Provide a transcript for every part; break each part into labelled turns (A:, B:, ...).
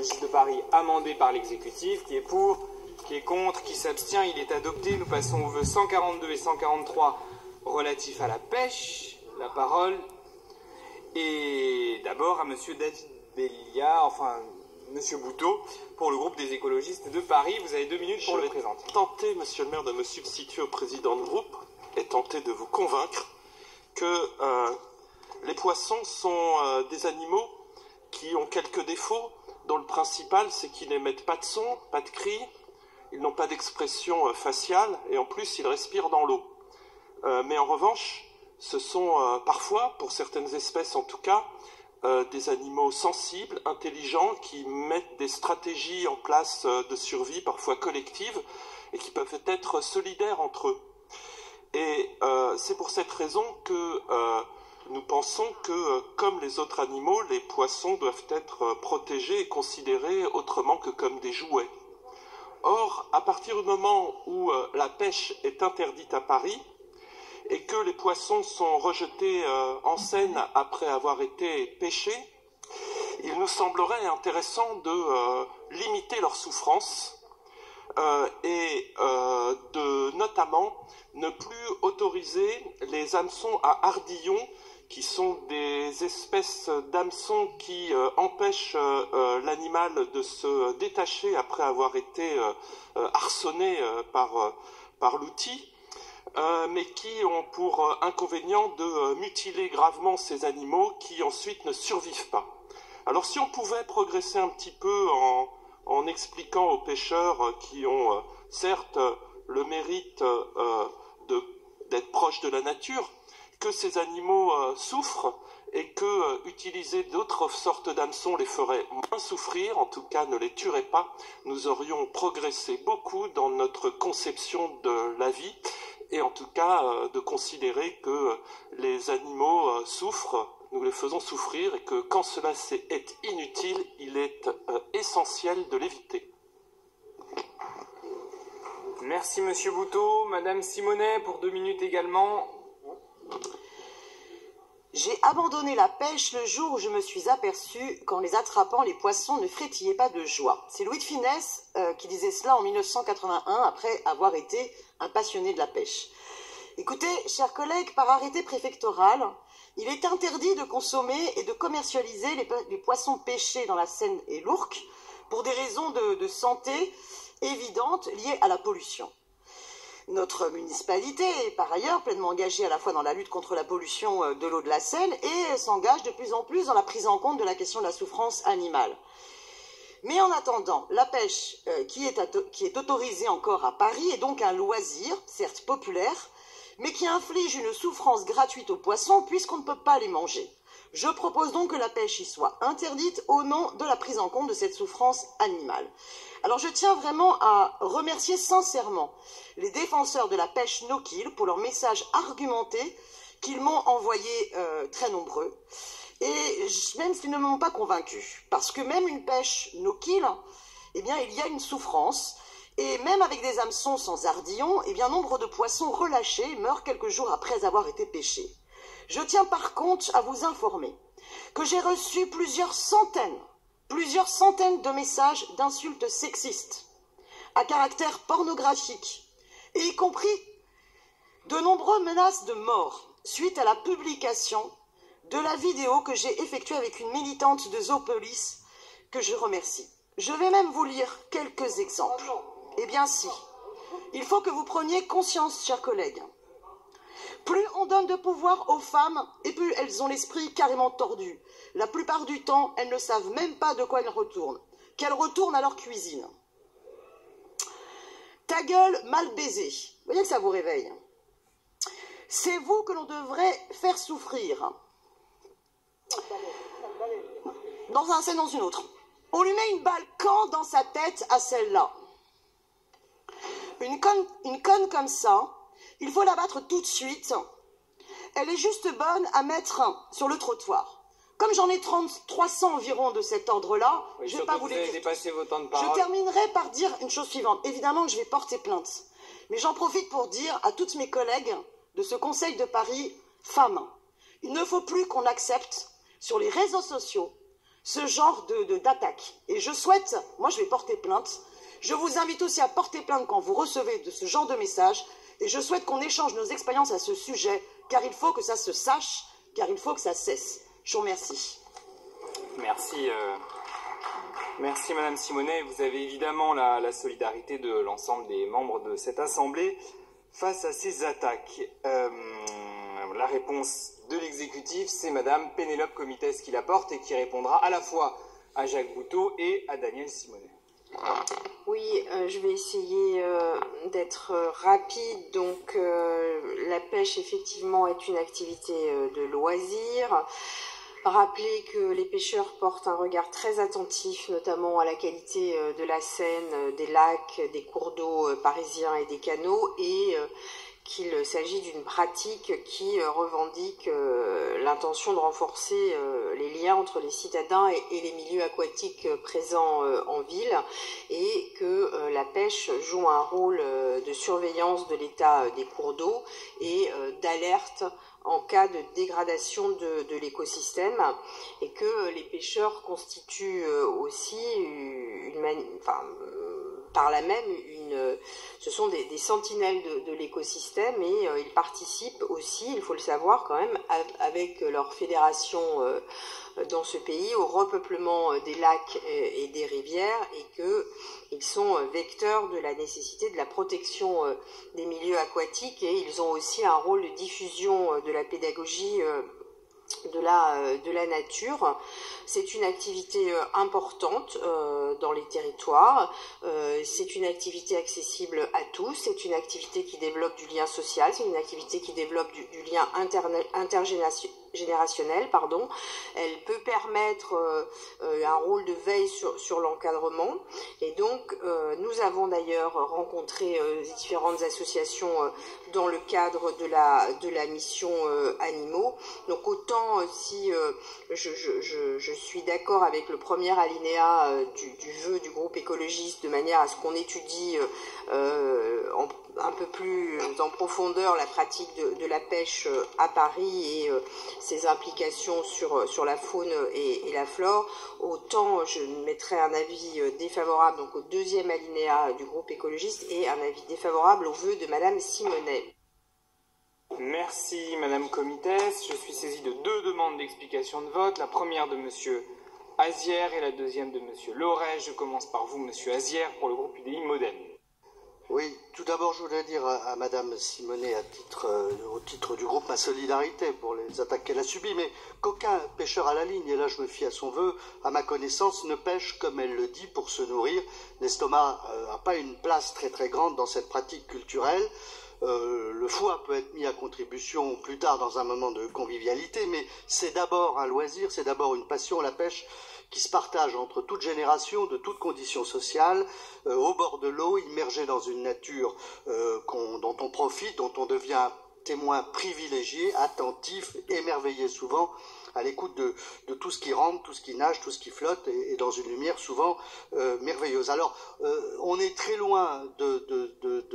A: écologistes de Paris, amendé par l'exécutif. Qui est pour, qui est contre, qui s'abstient, il est adopté. Nous passons aux vœux 142 et 143 relatifs à la pêche. La parole est d'abord à Monsieur David Béliard, enfin Monsieur Bouteau, pour le groupe des écologistes de Paris. Vous avez 2 minutes pour le présenter.
B: Je vais tenter, Monsieur le maire, de me substituer au président de groupe et tenter de vous convaincre que les poissons sont des animaux qui ont quelques défauts, dont le principal, c'est qu'ils n'émettent pas de son, pas de cri, ils n'ont pas d'expression faciale, et en plus, ils respirent dans l'eau. Mais en revanche, ce sont parfois, pour certaines espèces en tout cas, des animaux sensibles, intelligents, qui mettent des stratégies en place de survie, parfois collectives, et qui peuvent être solidaires entre eux. Et c'est pour cette raison que nous pensons que, comme les autres animaux, les poissons doivent être protégés et considérés autrement que comme des jouets. Or, à partir du moment où la pêche est interdite à Paris, et que les poissons sont rejetés en Seine après avoir été pêchés, il nous semblerait intéressant de limiter leur souffrance et de notamment ne plus autoriser les hameçons à ardillons, qui sont des espèces d'hameçons qui empêchent l'animal de se détacher après avoir été arçonné par l'outil, mais qui ont pour inconvénient de mutiler gravement ces animaux qui ensuite ne survivent pas. Alors si on pouvait progresser un petit peu en expliquant aux pêcheurs qui ont certes le mérite d'être proches de la nature, que ces animaux souffrent et que utiliser d'autres sortes d'hameçons les ferait moins souffrir, en tout cas ne les tuerait pas, nous aurions progressé beaucoup dans notre conception de la vie, et en tout cas de considérer que les animaux souffrent, nous les faisons souffrir, et que quand cela est inutile, il est essentiel de l'éviter.
A: Merci Monsieur Bouteau. Madame Simonet pour 2 minutes également.
C: J'ai abandonné la pêche le jour où je me suis aperçue qu'en les attrapant, les poissons ne frétillaient pas de joie. C'est Louis de Funès qui disait cela en 1981, après avoir été un passionné de la pêche. Écoutez, chers collègues, par arrêté préfectoral, il est interdit de consommer et de commercialiser les poissons pêchés dans la Seine et l'Ourcq pour des raisons de santé évidentes liées à la pollution. Notre municipalité est par ailleurs pleinement engagée à la fois dans la lutte contre la pollution de l'eau de la Seine et s'engage de plus en plus dans la prise en compte de la question de la souffrance animale. Mais en attendant, la pêche qui est autorisée encore à Paris est donc un loisir, certes populaire, mais qui inflige une souffrance gratuite aux poissons puisqu'on ne peut pas les manger. Je propose donc que la pêche y soit interdite au nom de la prise en compte de cette souffrance animale. Alors je tiens vraiment à remercier sincèrement les défenseurs de la pêche no-kill pour leurs messages argumentés qu'ils m'ont envoyés très nombreux. Et même s'ils ne m'ont pas convaincu, parce que même une pêche no-kill, eh bien il y a une souffrance. Et même avec des hameçons sans ardillons, eh bien nombre de poissons relâchés meurent quelques jours après avoir été pêchés. Je tiens par contre à vous informer que j'ai reçu plusieurs centaines de messages d'insultes sexistes, à caractère pornographique, et y compris de nombreuses menaces de mort suite à la publication de la vidéo que j'ai effectuée avec une militante de Zoopolis que je remercie. Je vais même vous lire quelques exemples. Eh bien si, il faut que vous preniez conscience, chers collègues. Plus on donne de pouvoir aux femmes, et plus elles ont l'esprit carrément tordu. La plupart du temps, elles ne savent même pas de quoi elles retournent. Qu'elles retournent à leur cuisine. Ta gueule mal baisée. Vous voyez que ça vous réveille. C'est vous que l'on devrait faire souffrir. Dans un scène, dans une autre. On lui met une balle quand dans sa tête à celle-là. Une conne comme ça, il faut la battre tout de suite. Elle est juste bonne à mettre sur le trottoir. Comme j'en ai 300 environ de cet ordre-là,
A: Oui,
C: je ne vais pas vous les dire.
A: Dépasser vos temps de parole.
C: Je terminerai par dire une chose suivante. Évidemment que je vais porter plainte. Mais j'en profite pour dire à toutes mes collègues de ce Conseil de Paris, femmes, il ne faut plus qu'on accepte sur les réseaux sociaux ce genre d'attaque. Et je souhaite, moi je vais porter plainte, je vous invite aussi à porter plainte quand vous recevez de ce genre de messages, et je souhaite qu'on échange nos expériences à ce sujet, car il faut que ça se sache, car il faut que ça cesse. Je vous remercie.
A: Merci, merci Madame Simonet. Vous avez évidemment la solidarité de l'ensemble des membres de cette Assemblée face à ces attaques. La réponse de l'exécutif, c'est Madame Pénélope Comitès qui la porte et qui répondra à la fois à Jacques Boutot et à Daniel Simonet.
D: Oui, je vais essayer d'être rapide. Donc, la pêche, effectivement, est une activité de loisir. Rappeler que les pêcheurs portent un regard très attentif, notamment à la qualité de la Seine, des lacs, des cours d'eau parisiens et des canaux, et qu'il s'agit d'une pratique qui revendique l'intention de renforcer les liens entre les citadins et les milieux aquatiques présents en ville, et que la pêche joue un rôle de surveillance de l'état des cours d'eau et d'alerte en cas de dégradation de l'écosystème, et que les pêcheurs constituent aussi par là même ce sont des sentinelles de l'écosystème, et ils participent aussi, il faut le savoir quand même, avec leur fédération dans ce pays au repeuplement des lacs et des rivières, et qu'ils sont vecteurs de la nécessité de la protection des milieux aquatiques, et ils ont aussi un rôle de diffusion de la pédagogie de la nature. C'est une activité importante dans les territoires, c'est une activité accessible à tous, c'est une activité qui développe du lien social, c'est une activité qui développe du lien intergénérationnel, pardon. Elle peut permettre un rôle de veille sur l'encadrement, et donc nous avons d'ailleurs rencontré différentes associations dans le cadre de la mission animaux. Donc autant si je suis d'accord avec le premier alinéa du vœu du groupe écologiste, de manière à ce qu'on étudie un peu plus en profondeur la pratique de la pêche à Paris et ses implications sur la faune et la flore, autant je mettrai un avis défavorable donc au deuxième alinéa du groupe écologiste et un avis défavorable au vœu de Madame Simonet.
A: Merci Madame Comitès. Je suis saisi de deux demandes d'explication de vote. La première de Monsieur Azière et la deuxième de Monsieur Loret. Je commence par vous, Monsieur Azière, pour le groupe UDI Modem.
E: Oui, tout d'abord, je voudrais dire à Madame Simonet, au titre du groupe, ma solidarité pour les attaques qu'elle a subies, mais qu'aucun pêcheur à la ligne, et là je me fie à son vœu, à ma connaissance, ne pêche comme elle le dit pour se nourrir. L'estomac n'a pas une place très très grande dans cette pratique culturelle. Le foie peut être mis à contribution plus tard dans un moment de convivialité, mais c'est d'abord un loisir, c'est d'abord une passion, la pêche, qui se partage entre toutes générations, de toutes conditions sociales, au bord de l'eau, immergé dans une nature dont on profite, dont on devient témoin privilégié, attentif, émerveillé souvent, à l'écoute de tout ce qui rampe, tout ce qui nage, tout ce qui flotte, et dans une lumière souvent merveilleuse. Alors, on est très loin de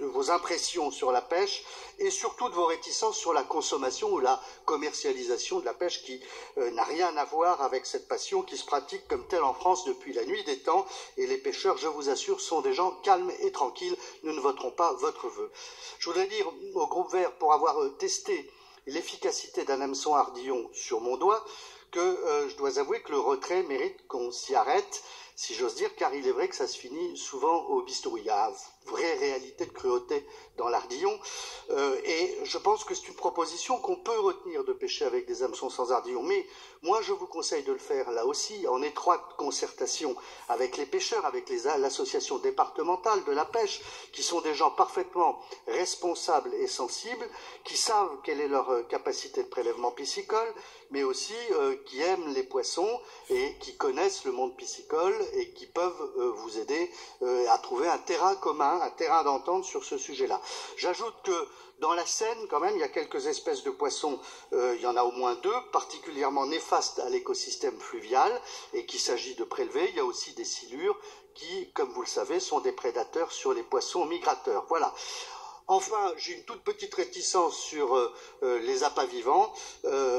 E: vos impressions sur la pêche, et surtout de vos réticences sur la consommation ou la commercialisation de la pêche, qui n'a rien à voir avec cette passion qui se pratique comme telle en France depuis la nuit des temps, et les pêcheurs, je vous assure, sont des gens calmes et tranquilles. Nous ne voterons pas votre vœu. Je voudrais dire au groupe Vert, pour avoir testé l'efficacité d'un hameçon ardillon sur mon doigt, que je dois avouer que le retrait mérite qu'on s'y arrête, si j'ose dire, car il est vrai que ça se finit souvent au bistouri. Il y a une vraie réalité de cruauté dans l'ardillon, et je pense que c'est une proposition qu'on peut retenir, de pêcher avec des hameçons sans ardillon. Mais moi, je vous conseille de le faire là aussi, en étroite concertation avec les pêcheurs, avec l'association départementale de la pêche, qui sont des gens parfaitement responsables et sensibles, qui savent quelle est leur capacité de prélèvement piscicole, mais aussi qui aiment les poissons et qui connaissent le monde piscicole, et qui peuvent vous aider à trouver un terrain commun, un terrain d'entente sur ce sujet-là. J'ajoute que dans la Seine, quand même, il y a quelques espèces de poissons, il y en a au moins deux, particulièrement néfastes à l'écosystème fluvial, et qu'il s'agit de prélever. Il y a aussi des silures qui, comme vous le savez, sont des prédateurs sur les poissons migrateurs. Voilà. Enfin, j'ai une toute petite réticence sur les appâts vivants.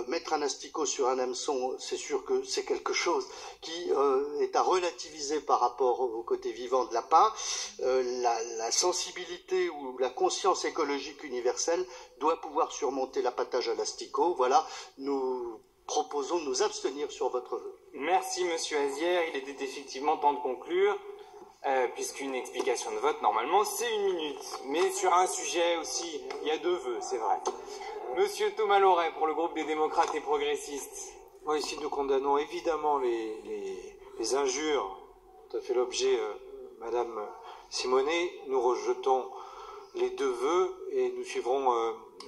E: Mettre un asticot sur un hameçon, c'est sûr que c'est quelque chose qui est à relativiser par rapport au côté vivant de l'appât. La sensibilité ou la conscience écologique universelle doit pouvoir surmonter l'appâtage à l'asticot. Voilà, nous proposons de nous abstenir sur votre vœu.
A: Merci Monsieur Azière, il était effectivement temps de conclure, puisqu'une explication de vote, normalement, c'est 1 minute. Mais sur un sujet aussi, il y a 2 vœux, c'est vrai. Monsieur Thomas Loret, pour le groupe des démocrates et progressistes.
F: Moi, ici, nous condamnons évidemment les injures dont a fait l'objet Madame Simonet. Nous rejetons les 2 vœux et nous suivrons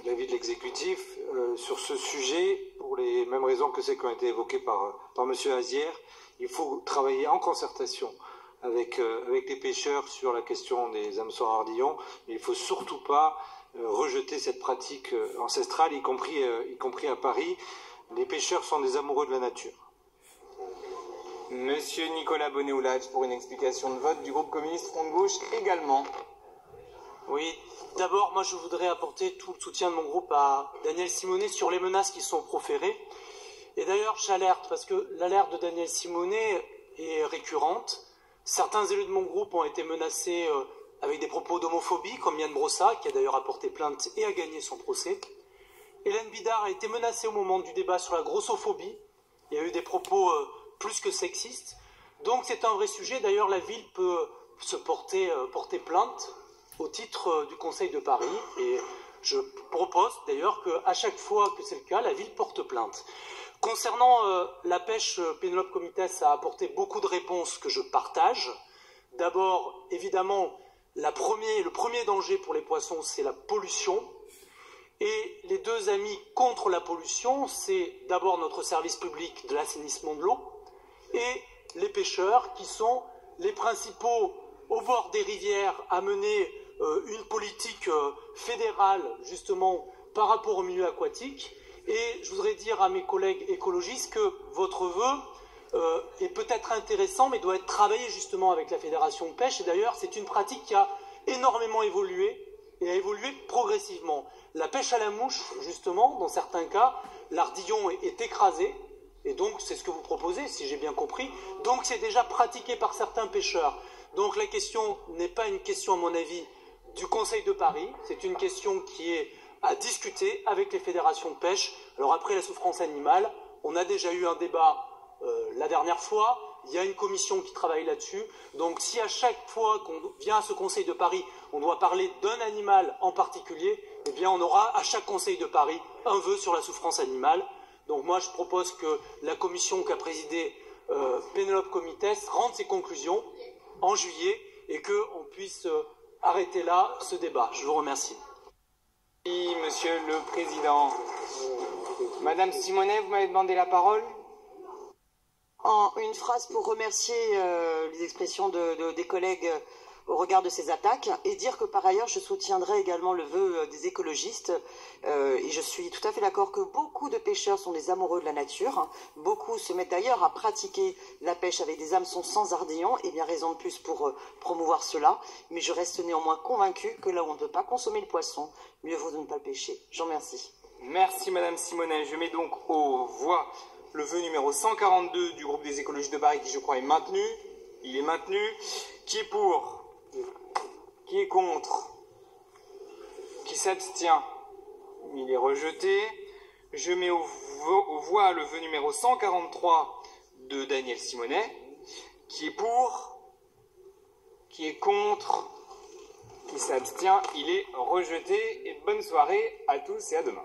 F: l'avis de l'exécutif sur ce sujet pour les mêmes raisons que celles qui ont été évoquées par Monsieur Azière. Il faut travailler en concertation avec les pêcheurs sur la question des hameçons ardillons, mais il ne faut surtout pas rejeter cette pratique ancestrale, y compris à Paris. Les pêcheurs sont des amoureux de la nature.
A: Monsieur Nicolas Bonnet-Oulage, pour une explication de vote du groupe communiste Front de Gauche également.
G: Oui, d'abord, moi je voudrais apporter tout le soutien de mon groupe à Daniel Simonet sur les menaces qui sont proférées. Et d'ailleurs, j'alerte, parce que l'alerte de Daniel Simonet est récurrente. Certains élus de mon groupe ont été menacés avec des propos d'homophobie, comme Yann Brossa, qui a d'ailleurs apporté plainte et a gagné son procès. Hélène Bidard a été menacée au moment du débat sur la grossophobie. Il y a eu des propos plus que sexistes. Donc c'est un vrai sujet. D'ailleurs, la ville peut se porter plainte au titre du Conseil de Paris. Et je propose d'ailleurs qu'à chaque fois que c'est le cas, la ville porte plainte. Concernant la pêche, Pénélope Comitès a apporté beaucoup de réponses que je partage. D'abord, évidemment, le premier danger pour les poissons, c'est la pollution. Et les 2 amis contre la pollution, c'est d'abord notre service public de l'assainissement de l'eau et les pêcheurs qui sont les principaux au bord des rivières à mener une politique fédérale justement par rapport au milieu aquatique. Et je voudrais dire à mes collègues écologistes que votre vœu est peut-être intéressant, mais doit être travaillé justement avec la Fédération de pêche. Et d'ailleurs, c'est une pratique qui a énormément évolué et a évolué progressivement. La pêche à la mouche, justement, dans certains cas, l'ardillon est écrasé, et donc c'est ce que vous proposez, si j'ai bien compris. Donc c'est déjà pratiqué par certains pêcheurs. Donc la question n'est pas une question, à mon avis, du Conseil de Paris, c'est une question qui est à discuter avec les fédérations de pêche. Alors après la souffrance animale, on a déjà eu un débat la dernière fois, il y a une commission qui travaille là-dessus. Donc si à chaque fois qu'on vient à ce Conseil de Paris, on doit parler d'un animal en particulier, eh bien on aura à chaque Conseil de Paris un vœu sur la souffrance animale. Donc moi je propose que la commission qu'a présidée Pénélope Comitès rende ses conclusions en juillet et qu'on puisse arrêter là ce débat. Je vous remercie.
A: Oui, Monsieur le Président. Madame Simonet, vous m'avez demandé la parole.
C: En une phrase pour remercier les expressions des collègues au regard de ces attaques et dire que par ailleurs je soutiendrai également le vœu des écologistes et je suis tout à fait d'accord que beaucoup de pêcheurs sont des amoureux de la nature, beaucoup se mettent d'ailleurs à pratiquer la pêche avec des hameçons sans ardillons et bien raison de plus pour promouvoir cela, mais je reste néanmoins convaincue que là où on ne peut pas consommer le poisson, mieux vaut de ne pas le pêcher. Je vous remercie.
A: Merci Madame Simonet, je mets donc aux voix le vœu numéro 142 du groupe des écologistes de Paris qui je crois est maintenu. Il est maintenu. Qui est pour? Qui est contre? Qui s'abstient? Il est rejeté. Je mets aux voix le vœu numéro 143 de Daniel Simonet. Qui est pour? Qui est contre? Qui s'abstient? Il est rejeté. Et bonne soirée à tous et à demain.